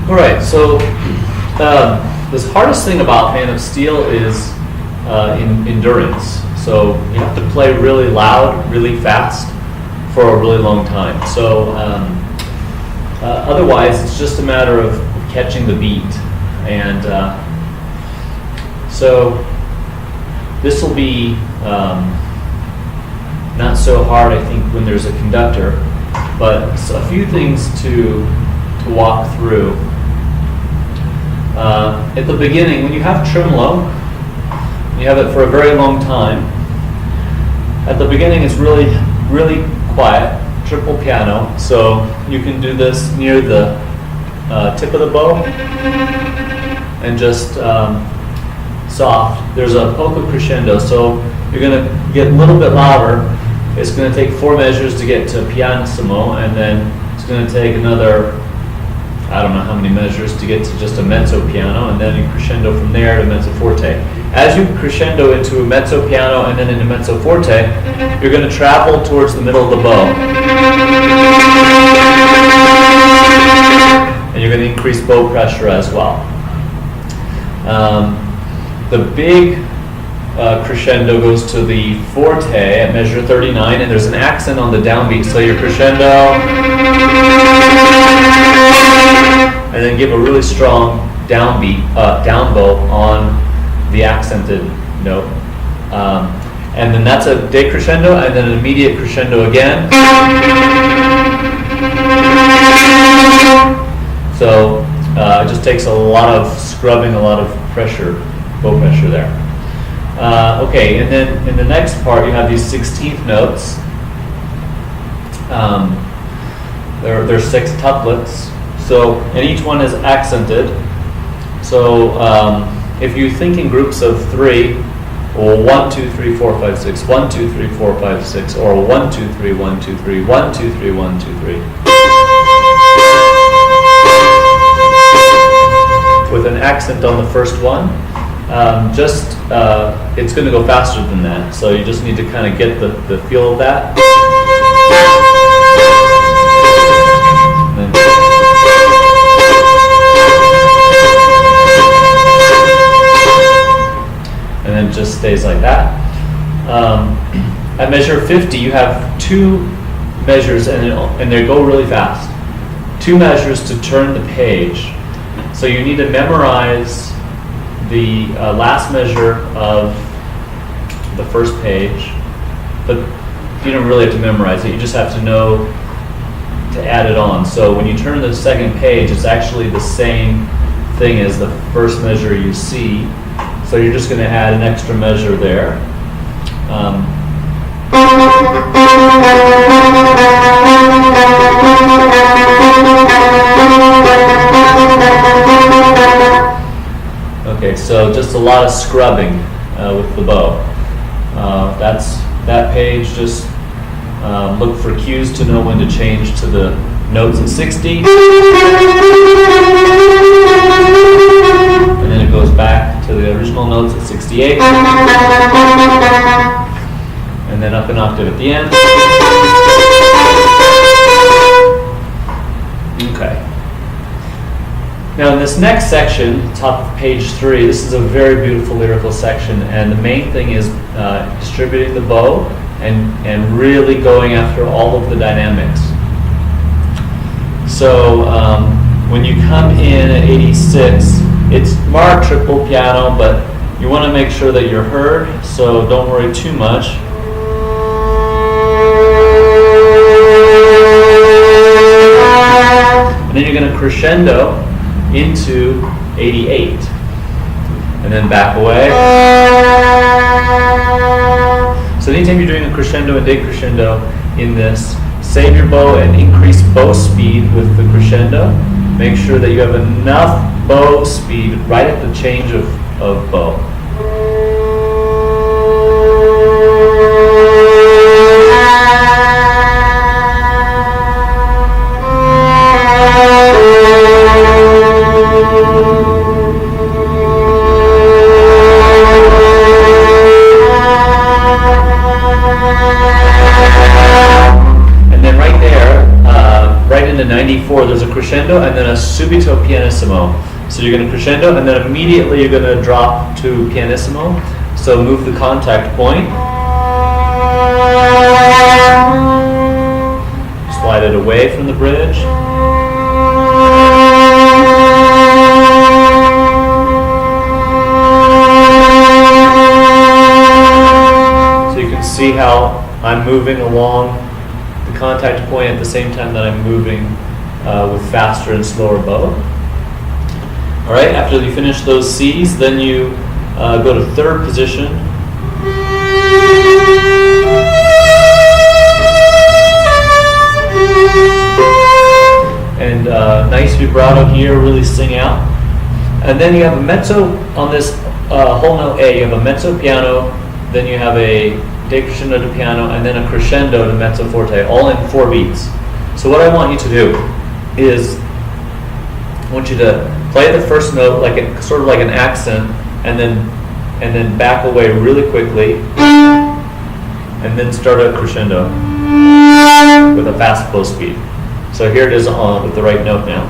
All right, so the hardest thing about Man of Steel is in endurance. So you have to play really loud, really fast for a really long time. So otherwise, it's just a matter of catching the beat. And so this will be not so hard, I think, when there's a conductor, but a few things to walk through. At the beginning, when you have tremolo, you have it for a very long time. At the beginning, it's really, really quiet, triple piano, so you can do this near the tip of the bow and just soft. There's a polka crescendo, so you're going to get a little bit louder. It's going to take 4 measures to get to pianissimo, and then it's going to take another, I don't know how many measures to get to just a mezzo piano, and then you crescendo from there to mezzo forte. As you crescendo into a mezzo piano and then into mezzo forte, you're going to travel towards the middle of the bow. And you're going to increase bow pressure as well. The big crescendo goes to the forte at measure 39, and there's an accent on the downbeat, so your crescendo, and then give a really strong downbeat, down bow on the accented note. And then that's a decrescendo, and then an immediate crescendo again. So it just takes a lot of scrubbing, a lot of pressure, bow pressure there. Okay, and then in the next part you have these 16th notes. They're 6 tuplets. So, and each one is accented. So if you think in groups of 3, or 1, 2, 3, 4, 5, 6, 1, 2, 3, 4, 5, 6, or 1, 2, 3, 1, 2, 3, 1, 2, 3, 1, 2, 3. With an accent on the first one, it's going to go faster than that. So you just need to kind of get the feel of that. And then it just stays like that. At measure 50, you have 2 measures, and they go really fast. 2 measures to turn the page. So you need to memorize the last measure of the first page, but you don't really have to memorize it. You just have to know to add it on. So when you turn the second page, it's actually the same thing as the first measure you see. So you're just going to add an extra measure there. Okay, so just a lot of scrubbing with the bow. That page. Just look for cues to know when to change to the notes at 60. And then it goes back to the original notes at 68. And then up an octave at the end. Okay. Now in this next section, top of page 3, this is a very beautiful lyrical section, and the main thing is distributing the bow and really going after all of the dynamics. So when you come in at 86, it's marked triple piano, but you want to make sure that you're heard, so don't worry too much. And then you're going to crescendo into 88, and then back away. So anytime you're doing a crescendo and decrescendo in this, save your bow and increase bow speed with the crescendo. Make sure that you have enough bow speed right at the change of bow. before, there's a crescendo and then a subito pianissimo. So you're going to crescendo and then immediately you're going to drop to pianissimo. So move the contact point. Slide it away from the bridge. So you can see how I'm moving along the contact point at the same time that I'm moving with faster and slower bow. All right, after you finish those C's, then you go to third position. And nice vibrato here, really sing out. And then you have a mezzo on this whole note A. You have a mezzo piano, then you have a decrescendo to piano, and then a crescendo to mezzo forte, all in 4 beats. So what I want you to do is, I want you to play the first note like sort of like an accent, and then back away really quickly, and then start a crescendo with a fast bow speed. So here it is on with the right note now.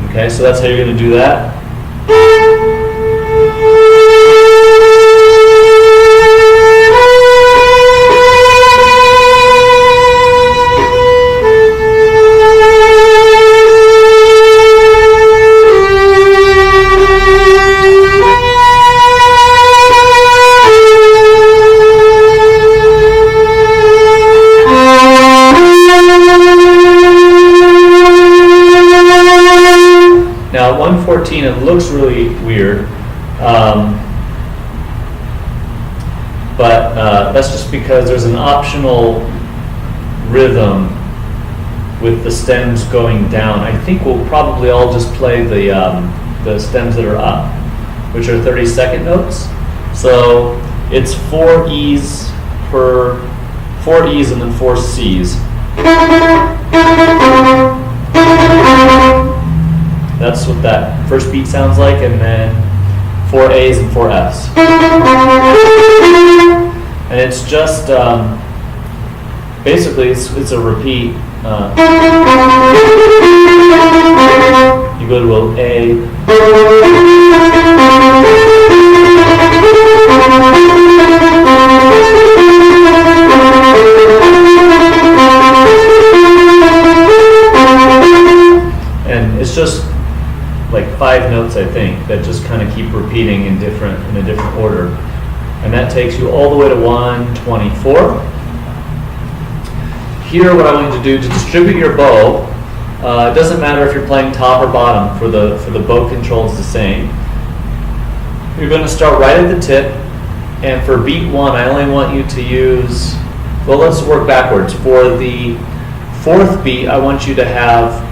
Okay, so that's how you're going to do that. Now 114, it looks really weird, but that's just because there's an optional rhythm with the stems going down. I think we'll probably all just play the stems that are up, which are 32nd notes. So it's 4 E's and then 4 C's. That's what that first beat sounds like, and then 4 A's and 4 F's. And it's just, basically it's a repeat. You go to a and it's just like 5 notes, I think, that just kind of keep repeating in a different order, and that takes you all the way to 124. Here, what I want you to do to distribute your bow, it doesn't matter if you're playing top or bottom. For the bow control, it's the same. You're going to start right at the tip, and for beat 1, I only want you to use. Well, let's work backwards. For the 4th beat, I want you to have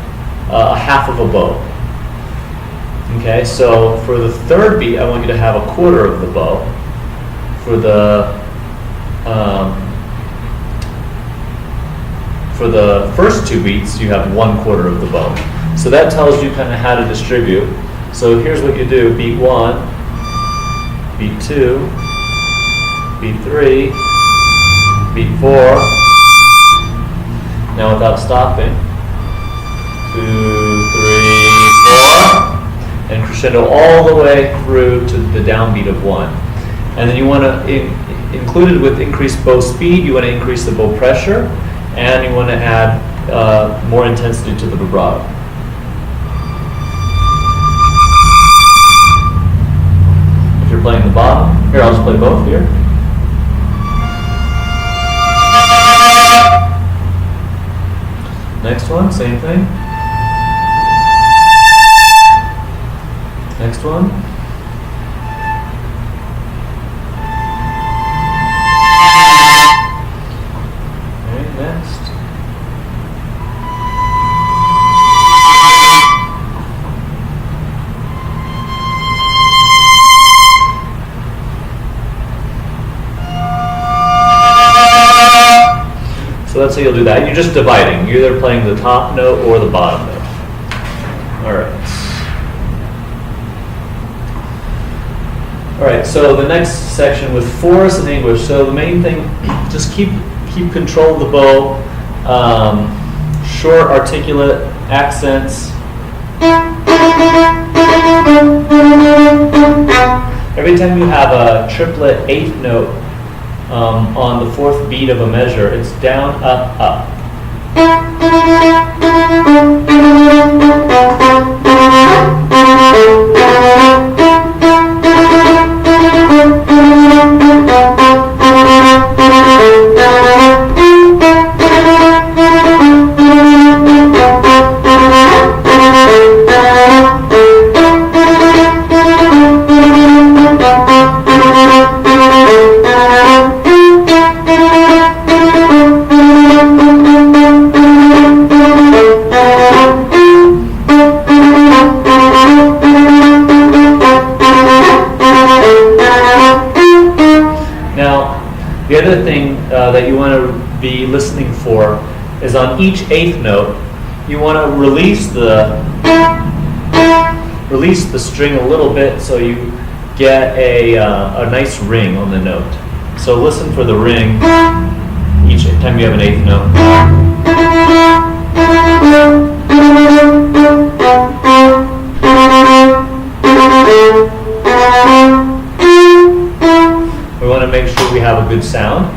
a half of a bow. Okay, so for the 3rd beat, I want you to have a quarter of the bow. For the first 2 beats, you have 1/4 of the bow. So that tells you kind of how to distribute. So here's what you do: beat 1, beat 2, beat 3, beat 4. Now without stopping. 2, 3, 4. And crescendo all the way through to the downbeat of 1. And then you want to, included with increased bow speed, you want to increase the bow pressure, and you want to add more intensity to the vibrato. If you're playing the bottom, here I'll just play both here. Next one, same thing. Next one. Okay, next. So that's how you'll do that. You're just dividing. You're either playing the top note or the bottom note. All right. All right, so the next section with fours in English. So the main thing, just keep keep control of the bow, short articulate accents. Every time you have a triplet eighth note on the fourth beat of a measure, it's down, up, up. The other thing that you want to be listening for is on each eighth note, you want to release the string a little bit so you get a nice ring on the note. So listen for the ring each time you have an eighth note. We want to make sure we have a good sound,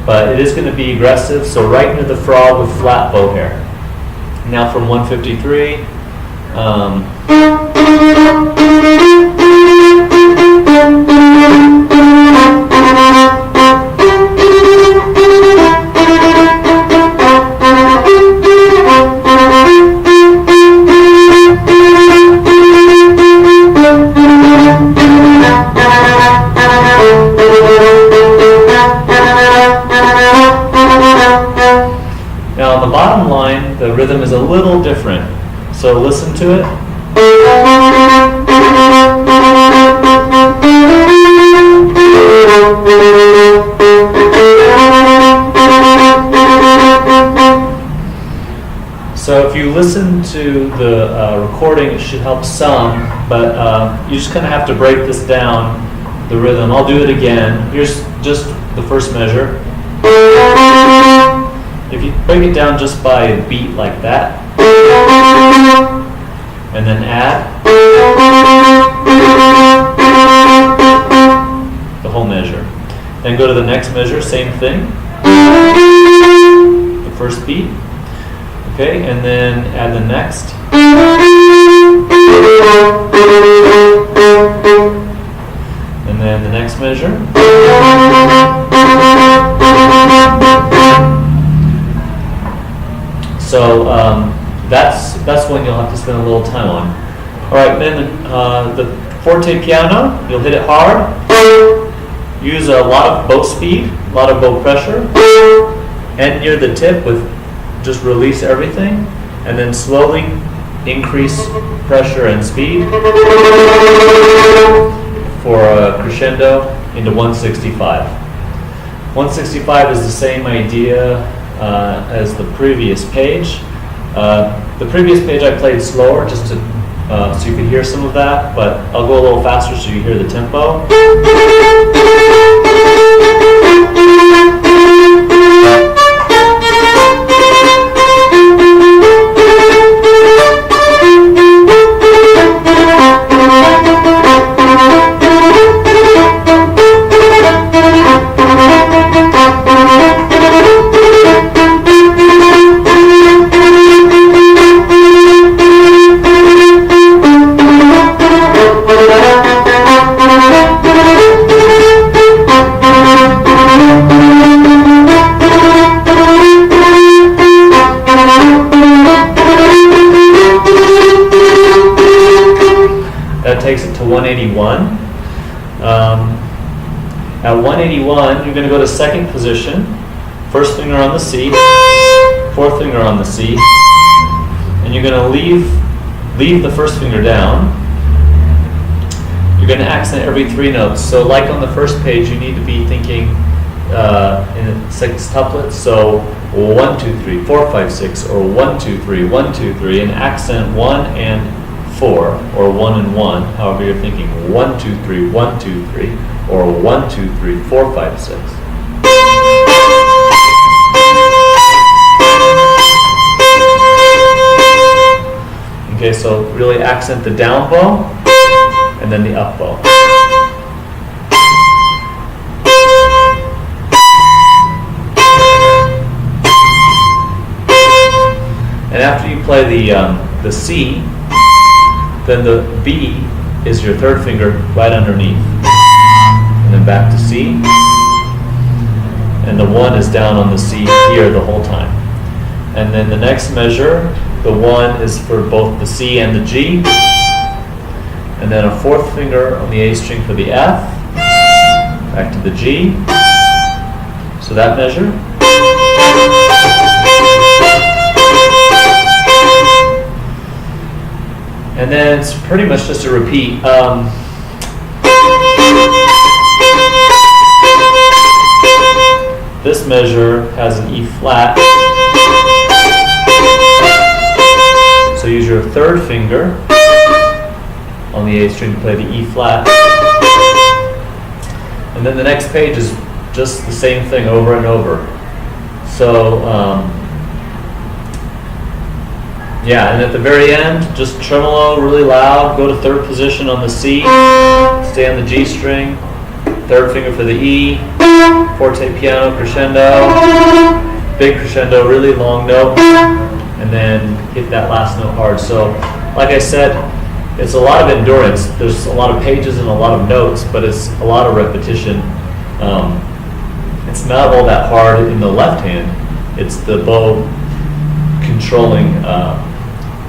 but it is going to be aggressive, so right near the frog with flat bow hair. Now from 153, now on the bottom line, the rhythm is a little different. So listen to it. So if you listen to the recording, it should help some, but you just kind of have to break this down, the rhythm. I'll do it again. Here's just the first measure. If you break it down just by a beat like that, and then add the whole measure. Then go to the next measure, same thing, the first beat, okay, and then add the next. And then the next measure. So that's one you'll have to spend a little time on. All right, then the forte piano, you'll hit it hard. Use a lot of bow speed, a lot of bow pressure. End near the tip with just release everything, and then slowly increase pressure and speed for a crescendo into 165. 165 is the same idea as the previous page. The previous page I played slower just to so you could hear some of that, but I'll go a little faster so you hear the tempo. That takes it to 181. At 181, you're going to go to second position, first finger on the C, fourth finger on the C, and you're going to leave the first finger down. You're going to accent every three notes. So like on the first page, you need to be thinking in six couplets. So 1, 2, 3, 4, 5, 6, or 1, 2, 3, 1, 2, 3, and accent 1 and 4, or 1 and 1, however you're thinking, 1, 2, 3, 1, 2, 3, or 1, 2, 3, 4, 5, 6. really accent the down bow and then the up bow. And after you play the C, then the B is your third finger right underneath. And then back to C. And the 1 is down on the C here the whole time. And then the next measure, the 1 is for both the C and the G. And then a fourth finger on the A string for the F. Back to the G. So that measure. And then it's pretty much just a repeat. This measure has an E flat. So use your third finger on the A string to play the E flat. And then the next page is just the same thing over and over. So, yeah, and at the very end, just tremolo really loud, go to third position on the C, stay on the G string, third finger for the E, forte piano crescendo, big crescendo, really long note, and then hit that last note hard. So, like I said, it's a lot of endurance. There's a lot of pages and a lot of notes, but it's a lot of repetition. It's not all that hard in the left hand. It's the bow controlling,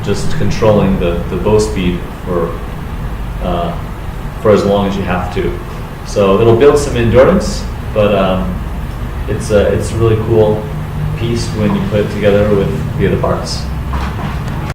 just controlling the bow speed for as long as you have to. So it'll build some endurance, but it's a really cool piece when you put it together with the other parts.